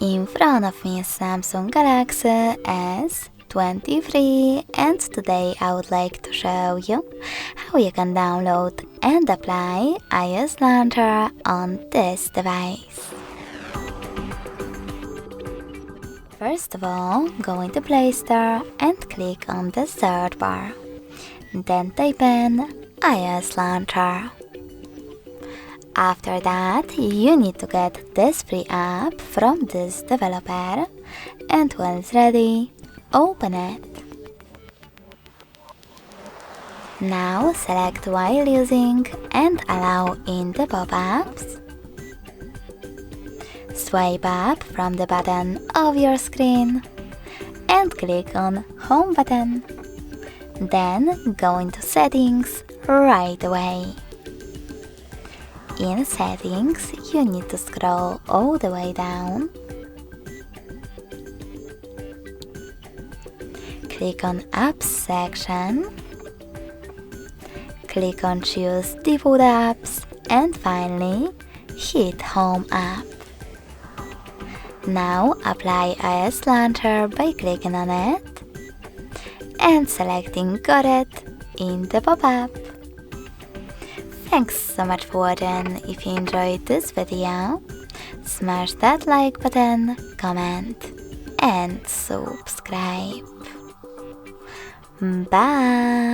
In front of me is Samsung Galaxy S23 and today I would like to show you how you can download and apply iOS Launcher on this device. First of all, go into Play Store and click on the search bar. Then type in iOS Launcher. After that, you need to get this free app from this developer, and when it's ready, open it. Now select while using and allow in the pop-ups. Swipe up from the bottom of your screen and click on Home button. Then go into Settings right away. In Settings, you need to scroll all the way down. Click on Apps section. Click on Choose Default Apps and finally hit Home app. Now apply iOS Launcher by clicking on it and selecting Got It in the pop-up. Thanks so much for watching. If you enjoyed this video, smash that like button, comment and subscribe. Bye!